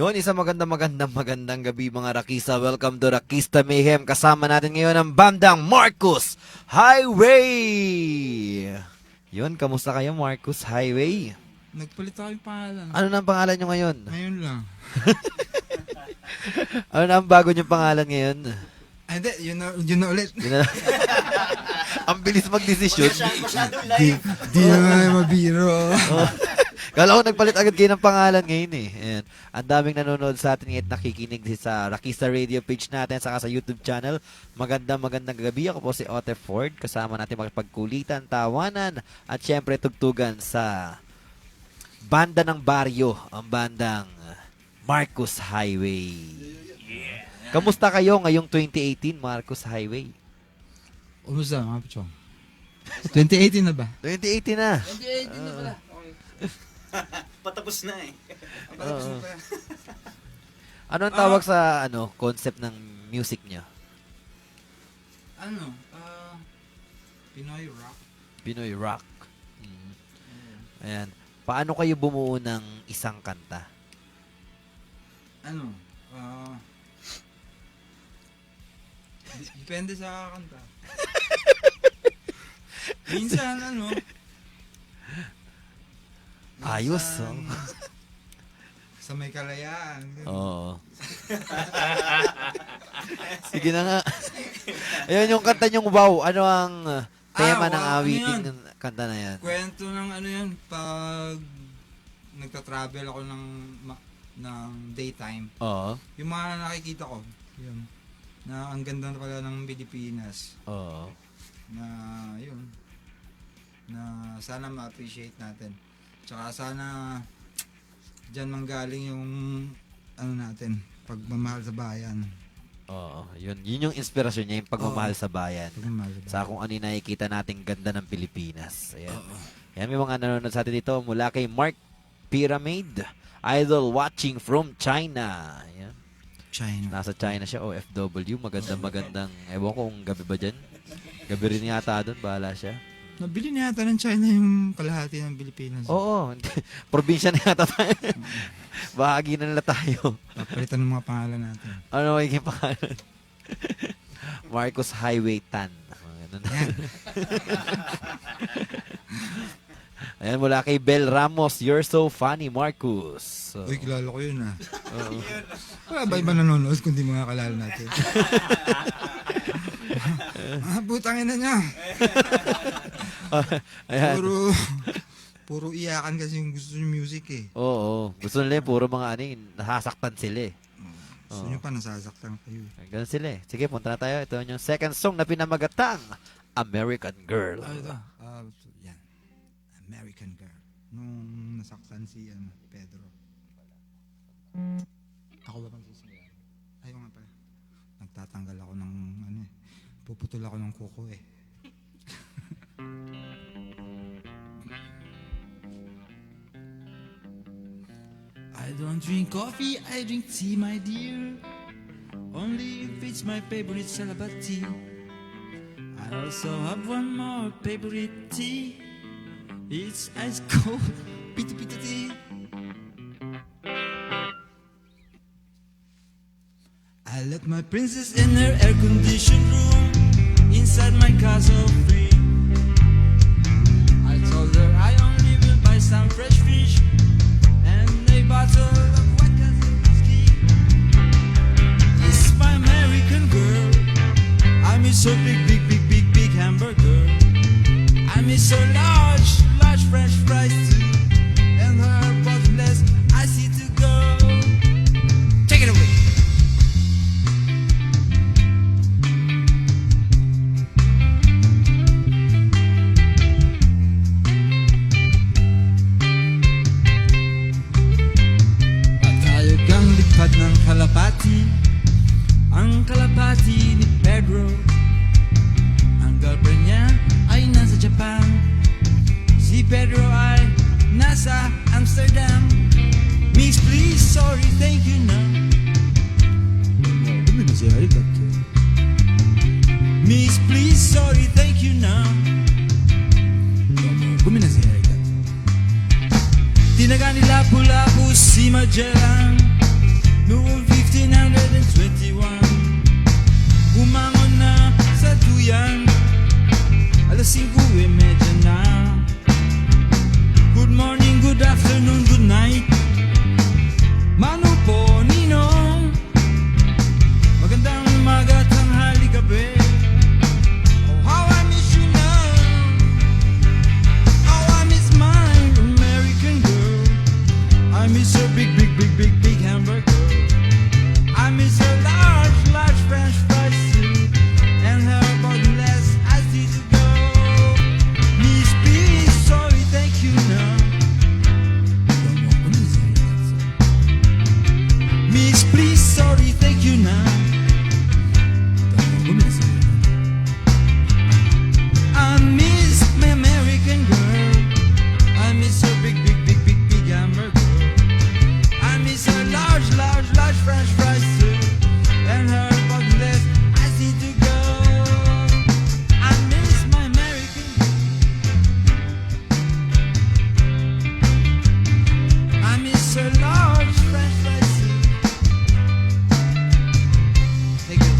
Yun, isang magandang gabi mga Rakista. Welcome to Rakista Mayhem. Kasama natin ngayon ang bandang Marcus Highway. Yun, kamusta kayo Marcus Highway? Nagpalit ako yung pangalan. Ano na ang pangalan nyo ngayon? Ngayon lang. Ano na ang bago nyo pangalan ngayon? Ay, hindi. Yun na ulit. Yun na. Ang bilis magdesisyon. Di na nga mabiro. Kala ko nagpalit agad kayo ng pangalan ngayon eh. Ayan. Ang daming nanonood sa atin at nakikinig sa Rakista Radio page natin saka sa YouTube channel. Magandang gabi. Ako po si Ote Ford. Kasama natin makipagkulitan, tawanan at syempre tugtugan sa banda ng baryo, ang bandang Marcus Highway. Kamusta kayo ngayong 2018 Marcus Highway? Umusta mga pichong? 2018 na ba? 2018 na. 2018 na pala. Patapos na eh. Patapos na pala. Ano ang tawag sa concept ng music niyo? Pinoy rock. Pinoy rock. Ayan. Paano kayo bumuo ng isang kanta? Depende sa kanta. Minsan, Ayos, sa may kalayaan. Oo. Sige na nga. Ayan yung kanta niyong Wow. Ano ang tema ng wow, awiting ano ng kanta na yan? Kwento ng yan, pag nagta-travel ako ng daytime. Oo. Yung mga nakikita ko, yun, na ang ganda pala ng Pilipinas. Oo. Na yun, na sana ma-appreciate natin. Tsaka sana dyan manggaling yung natin, pagmamahal sa bayan. Oo. Yun yung inspirasyon niya, yung pagmamahal sa bayan. Pagmamahal sa bayan. Sa kung ano yung nakikita nating ganda ng Pilipinas. Ayan. Ayan, may mga nanonood sa atin dito mula kay Mark Pyramid, idol watching from China. Ayan. China. Nasa China siya, OFW. Magandang, ewan ko kung gabi ba dyan. Gabi rin yata doon, bahala siya. Nabili na yata ng China yung kalahati ng Pilipinas. Oo, probinsya na yata tayo. Bahagi na nila tayo. Papalitan ng mga pangalan natin. Ano magiging pangalan? Marcus Highway Tan. Ganun. Yan. Ayan, mula kay Bel Ramos, you're so funny, Marcus. So, Uy, kilala ko yun oo. Wala ba iba nanonood kundi mga kalala natin? Butangin na niya. Ayan. Puro iyakan kasi yung gusto yung music eh. Oo. Gusto nila puro mga nasasaktan sila eh. Gusto nyo pa nasasaktan kayo. Ganun sila eh. Sige, punta na tayo. Ito yung second song na pinamagatang, American Girl. Ito. Yan. American Girl. Nung nasaktan si Pedro. Ako ba magsisimula? Ayaw nga pala. Nagtatanggal ako ng puputol ako ng kuko eh. I don't drink coffee, I drink tea, my dear. Only if it's my favorite celebrate tea. I also have one more favorite tea. It's ice cold, pito tea. I let my princess in her air-conditioned room inside my castle free. I told her I only will buy some fresh fish and a bottle of white castle whiskey. This is my American girl. I miss her big hamburger. I miss her large French fries too, and her bottomless icy to go. Take it away. Ng kalapati, ang kalapati ni Pedro. Ang girlfriend niya ay nasa Japan, si Pedro ay nasa Amsterdam. Miss please, sorry, thank you na. Miss please, sorry, thank you na. Tinaga nila pula po si Magellan. Noong 1521, bumangon na sa duyan, alas 5:30 na. Good morning, good afternoon, good night. Mano po, Ninong, magandang umaga, tanghali, gabi. Oh, how I miss you now. Oh, I miss my American girl. I miss her big, big, big, big, big hamburger. I miss her large, large French fries too, and her bottomless iced tea to go. Miss B, sorry, thank you now. Miss, please, sorry, thank you now. I miss my American girl. I miss her big, big, big, big, big hamburger. I miss her large, large, large French fries too, and her bottomless iced tea to go. I miss my American girl. I miss her large French fries too. Thank you.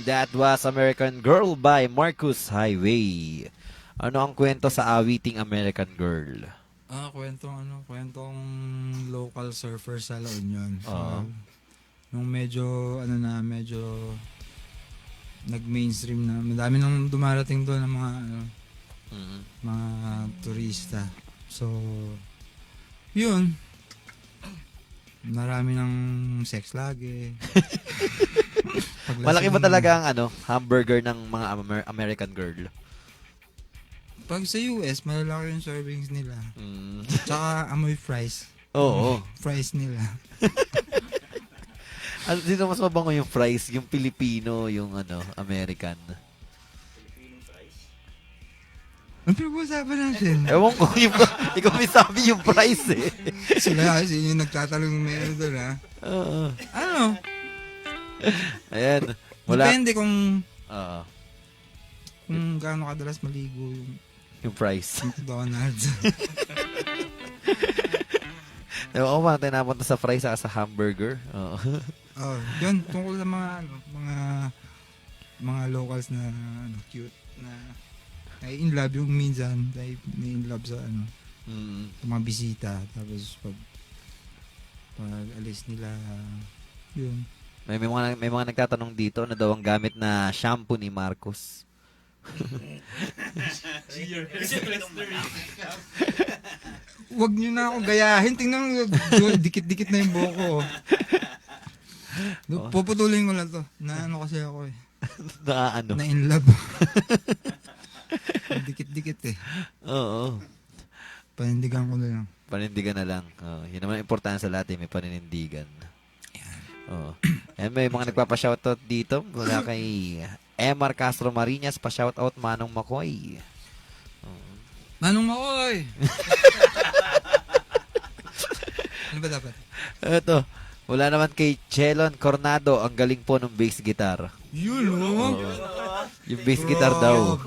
That was American Girl by Marcus Highway. Ano ang kwento sa awiting American Girl? Kwentong local surfer sa La Union. So, Oo. nung medyo nag-mainstream na, madami nang dumarating doon ng mga turista. So, yun. Marami ng sex lagi. Malaki ba talaga ang hamburger ng mga American Girl? Pag sa US, malalaki yung servings nila. Tsaka amoy fries. Oo. Fries nila. Dito mas mabango yung fries, yung Pilipino, yung American. Ang pinag-uusapan natin? Ewan ko, ikaw may sabi yung fries eh. Sila kasi yung nagtatalong meron doon ha. Oo. Ano? Ayan. Wala. Depende kung Oo. gaano kadalas maligo yung Yung fries. McDonald's. Ewan ko paano tayo napunta sa fries saka sa hamburger. Oo. Oh, yun tungkol sa mga locals na cute na in love yung minsan in love sa sa mga bisita, tapos pag alis nila yun. May mga nagtatanong dito na daw ang gamit na shampoo ni Marcos. Wag nyo na ako gayahin. Tingnan mo, dikit-dikit na yung buhok ko. Puputulin ko lang to. Na ano kasi ako eh. Na ano? Na in love. Dikit-dikit eh. Oo. Panindigan ko na lang. Panindigan na lang. Yun naman ang importante sa lahat, may paninindigan. Oo. And may mga nagpapa-shoutout dito mula kay Emar Castro Marinas, pa-shoutout Manong Makoy. Manong Makoy! Ano ba dapat? Ito, wala naman kay Chelon Cornado, ang galing po ng bass guitar. Yun o! Yung bass guitar daw.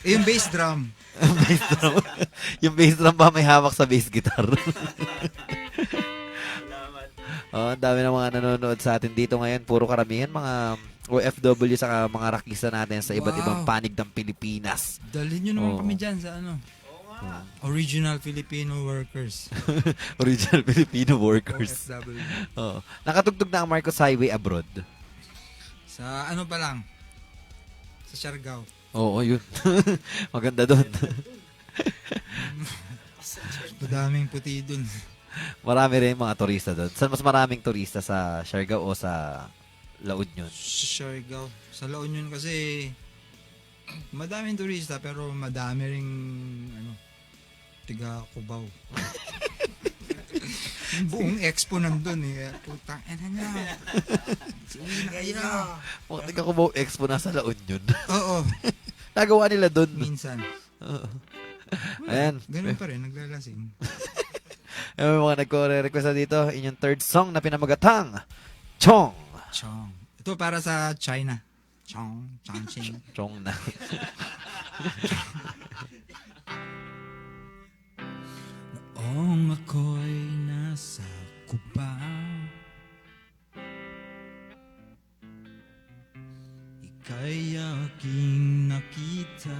Yung bass drum. Bass drum. Yung bass drum ba may hawak sa bass guitar? Ang dami ng mga nanonood sa atin dito ngayon. Puro karamihan mga OFW sa mga rakisa natin sa iba't ibang panig ng Pilipinas. Dalhin nyo naman kami dyan sa Original Filipino Workers. Original Filipino Workers. OFW. Nakatugtog na ang Marcos Highway abroad. Sa ano pa lang? Sa Siargao. Oo, yun. Maganda doon. Madaming puti dun. Marami rin mga turista doon. Saan mas maraming turista, sa Siargao o sa La Union? Sa Siargao. Sa La Union kasi madaming turista pero madami ring tiga Cubao. Yung buong expo nandun eh. Putang ina niya. Uwi na kayo. Mga taga-Cubao Expo na sa La Union. Oo. Nagawa nila doon. Minsan. Ayan. Ganun pa rin. Naglalasing. May mga nagko-request na dito. Inyong third song na pinamagatang Chong. Chong. Ito para sa China. Chong. Chongqing. Chong na. Noong ako'y nasa Cuba, ika'y aking nakita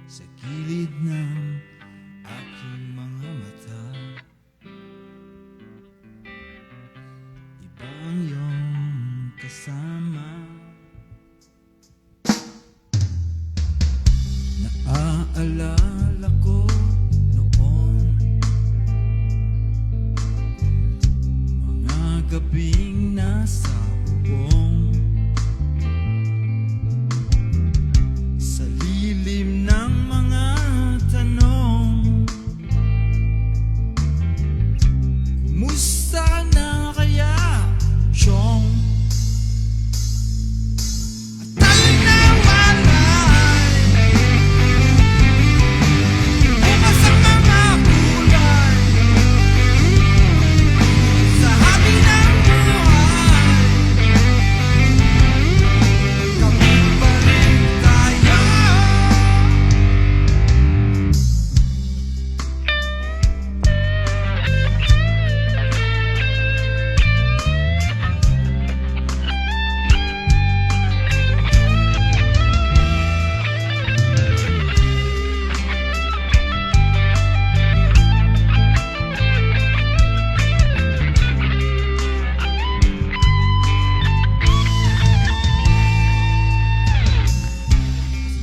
sa gilid ng aking mga mata. Ibang iyong kasama, naaalala ko noon mga gabing nasa bubong sa lilim ng mga tanong. Kumusta na kaya, Chong? At tayo na walay bukas ang mga kulay sa habi ng buhay. Kami pa rin tayo.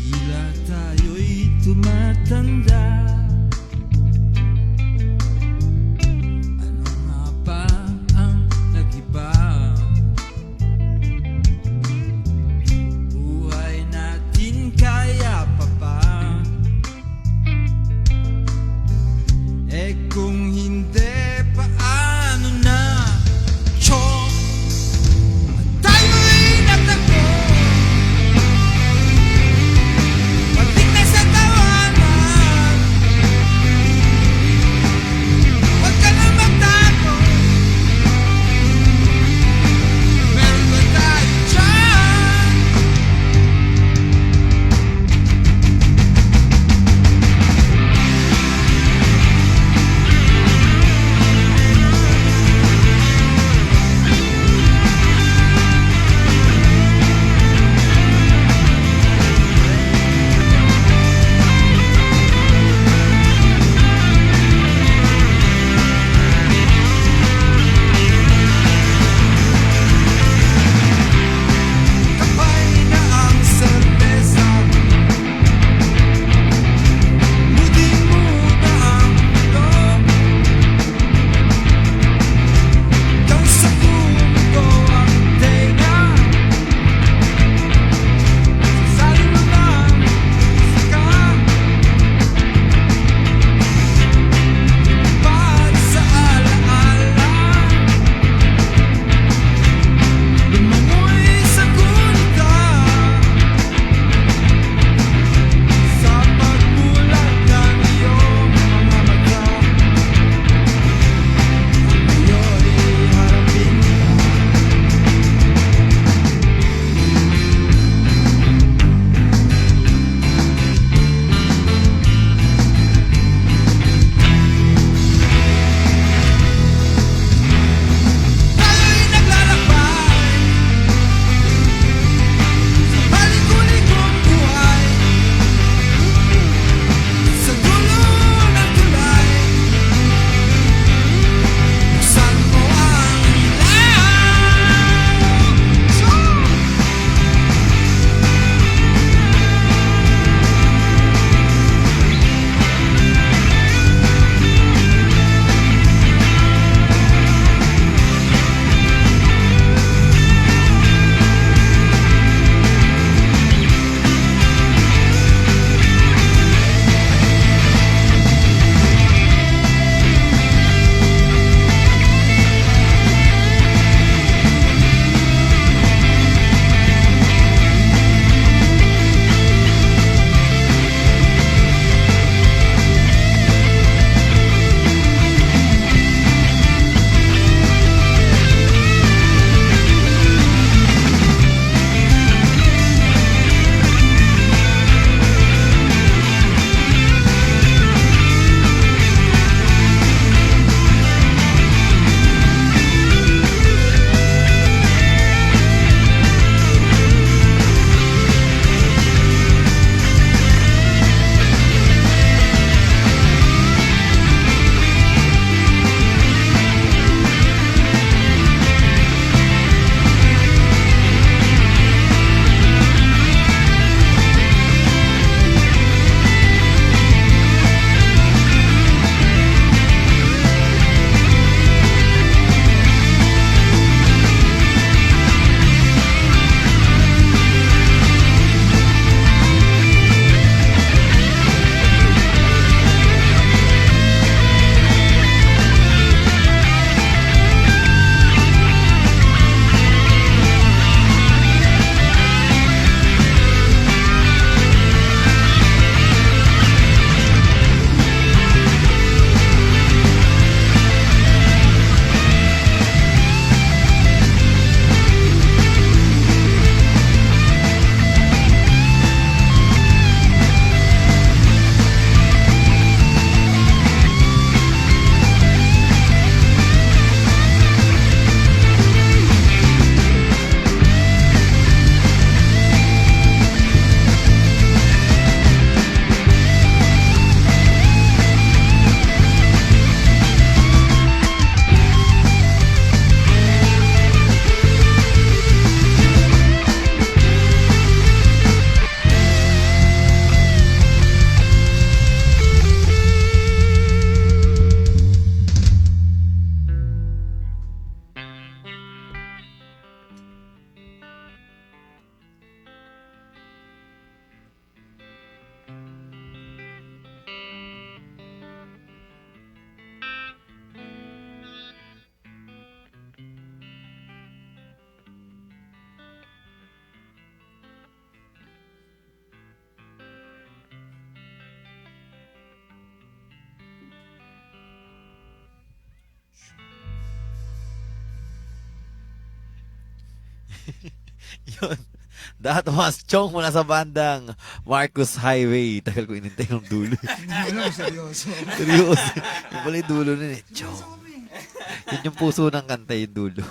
Tila tayo'y tumatanda. Ano nga ba ang nag-iba? Buhay natin kaya pa ba? Eh kung hindi, paano na, Chong? At tayo'y natagpo, patik na sa tawanan. Yun. That was Chong mula sa bandang Marcos Highway. Tagal ko inintay yung dulo. Ano, seryoso. Seryoso. Yung pala yung dulo nun eh. Chong. Yun yung puso ng kanta, yung dulo.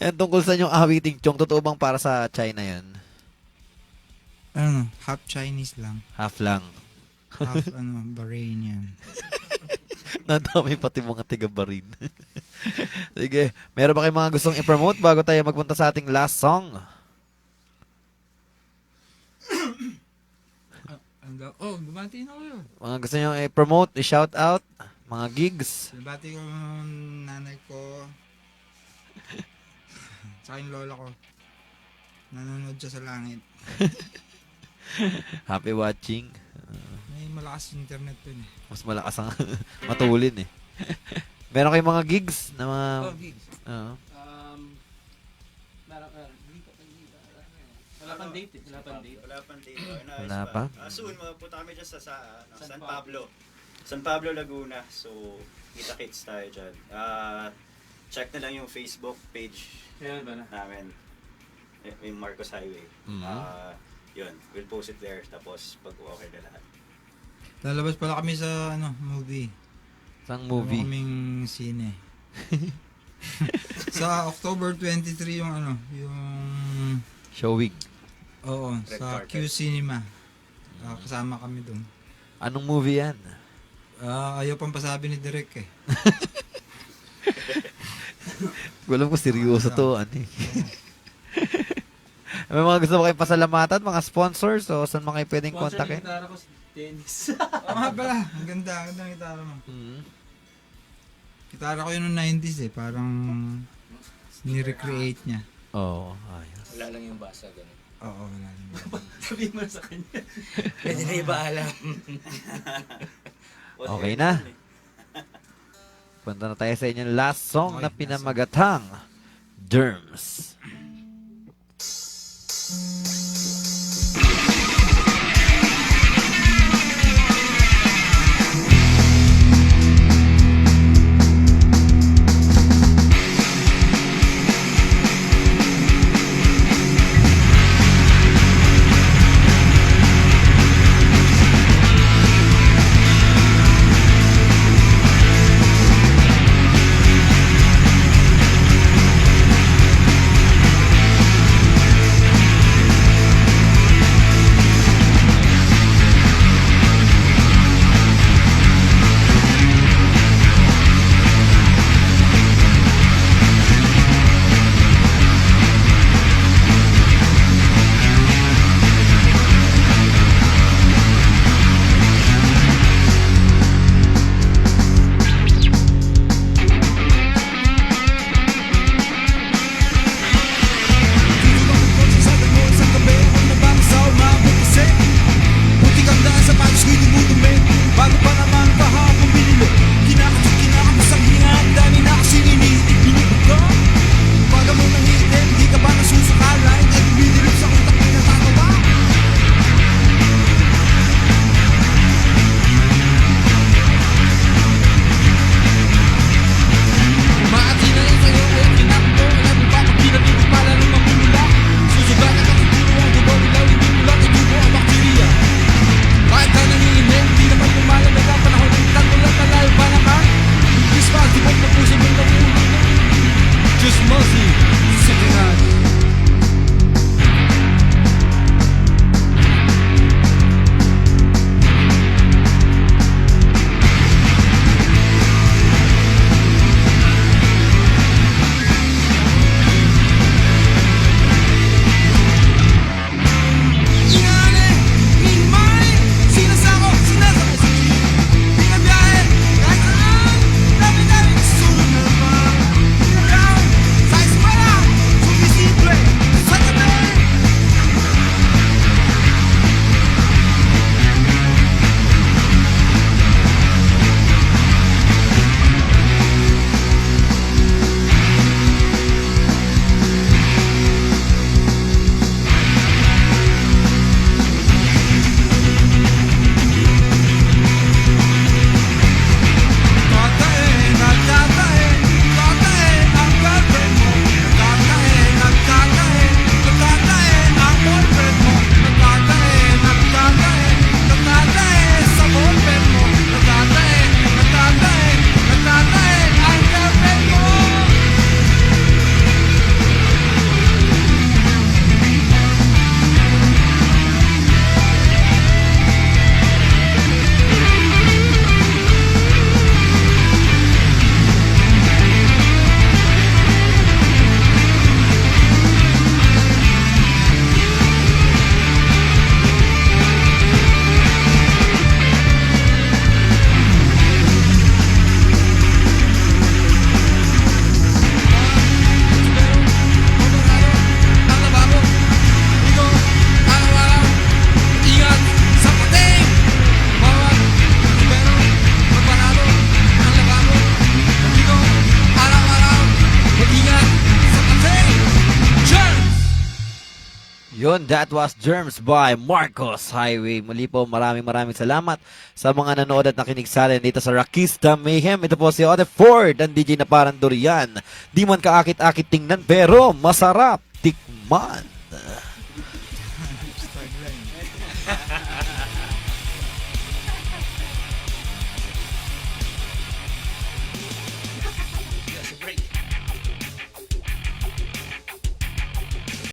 Ayan, tungkol sa yung awiting Chong, totoo bang para sa China yun? Ano, half Chinese lang. Half lang. Half, Bahrainian. Nadami pati mga tiga-barin. Sige, meron ba kayong mga gustong i-promote bago tayo magpunta sa ating last song? Bumati na kayo. Mga gusto nyo i-promote, i-shout out, mga gigs. Bumati ko yung nanay ko. Tsaka yung lola ko. Nanonood siya sa langit. Happy watching. May malakas yung internet dun eh. Mas malakas ang matulin eh. Meron kayong mga gigs na mga... Gigs. Oo. Wala pang date eh. Wala pang date. Wala pang date. Wala pa? Soon, magpunta kami dyan sa San Pablo. San Pablo, Laguna. So, kita-kits tayo dyan. Check na lang yung Facebook page Kailan ba na? namin. Yung Marcos Highway. Yun, we'll post it there. Tapos, pag okay na lahat. Lalabas pala kami sa movie. Isang Movie. movie. Kaming sine. Sa October 23 yung Showing. oo, Red sa carpet. Q Cinema. Kasama kami doon. Anong movie yan? Ayaw pang pasabi ni Direk eh. Alam ko seryoso to. Ano eh. May mga gusto mo kayong pasalamatan, mga sponsors, o saan mga kayo pwedeng kontakin? Sponsor yung gitara ko si Dennis. Oo nga pala, ang ganda ng gitara mo. Gitara ko yun noong 90s eh, parang ni-recreate niya. Oo, ayos. Wala lang yung basa, ganun. Oo, wala naman. Sabihin mo na sa kanya. Pwede na iba alam. Okay na. Punta na tayo sa inyong last song na Okay, pinamagatang Derms. Yun, that was Germs by Marcos Highway. Muli po, maraming salamat sa mga nanood at nakinig sa atin dito sa Rakista Mayhem. Ito po si Ote Ford, ang DJ na parang durian. Di man kaakit-akit tingnan, pero masarap tikman.